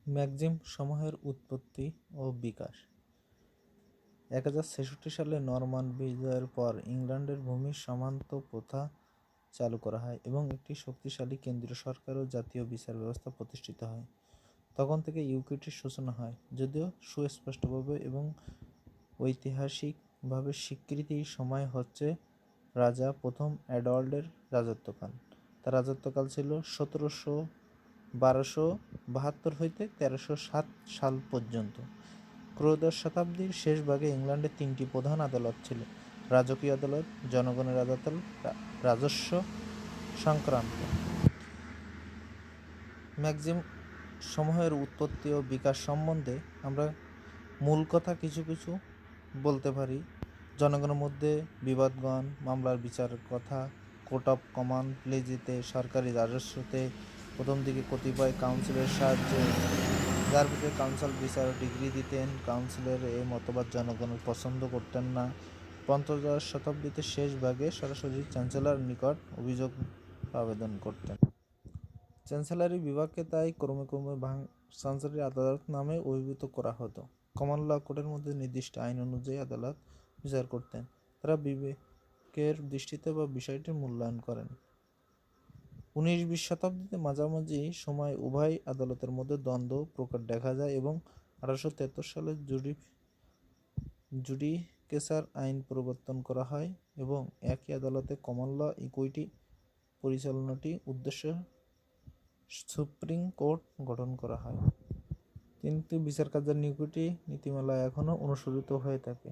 Maxim সমূহের উৎপত্তি ও বিকাশ। 1066 সালে নরমান বিজয়ের পর ইংল্যান্ডের ভূমি সীমান্ত প্রথা চালু করা হয় এবং একটি শক্তিশালী কেন্দ্রীয় সরকার ও জাতীয় বিচার ব্যবস্থা প্রতিষ্ঠিত হয়। তখন থেকে ইউকেটির সূচনা হয়, যদিও সুস্পষ্টভাবে এবং ঐতিহাসিকভাবে স্বীকৃতি সময় হচ্ছে রাজা প্রথম এডওয়ার্ডের রাজত্বকাল। তার রাজত্বকাল ছিল 1272 হইতে 1307 সাল পর্যন্ত। ত্রয়োদশ শতাব্দীর শেষ ভাগে ইংল্যান্ডে 3টি প্রধান আদালত ছিল: রাজকীয় আদালত, জনগণের আদালত, রাজস্ব সংক্রান্ত। ম্যাগজিম সমূহের উৎপত্তি ও বিকাশ সম্বন্ধে আমরা মূল কথা কিছু কিছু বলতে পারি। জনগণের মধ্যে বিবাদগণ, মামলার বিচারের কথা, কোর্ট অফ কমন প্লেজিতে, সরকারি রাজস্বতে, প্রথম দিকে কতিপয় কাউন্সিলের সাহায্যে, যার ভিতরে কাউন্সিল বিচার ডিগ্রি দিতেন। কাউন্সিলের এই মতবাদ জনগণের পছন্দ করতেন না। পঞ্চদশ শতাব্দীতে শেষ ভাগে সরাসরি চ্যান্সেলর নিকট অভিযোগ আবেদন করতেন। চ্যান্সেলরি বিভাগকে তাই ক্রমে ক্রমে চ্যান্সেলরি আদালত নামে অভিহিত করা হতো। কমন ল কোর্টের মধ্যে নির্দিষ্ট আইন অনুযায়ী আদালত বিচার করতেন। তারা বিবেকের দৃষ্টিতে বা বিষয়টির মূল্যায়ন করেন। 19-20 শতাব্দীতে মাঝামাঝি সময় উভয় আদালতের মধ্যে দ্বন্দ্ব প্রকট দেখা যায় এবং 1873 সালে জুডিকেচার আইন প্রবর্তন করা হয় এবং একই আদালতে কমন ল ইকুইটি পরিচালনাটি উদ্দেশ্যে সুপ্রিম কোর্ট গঠন করা হয়। কিন্তু বিচার কার্যের ইকুইটি নীতিমালা এখনও অনুসৃত হয়ে থাকে।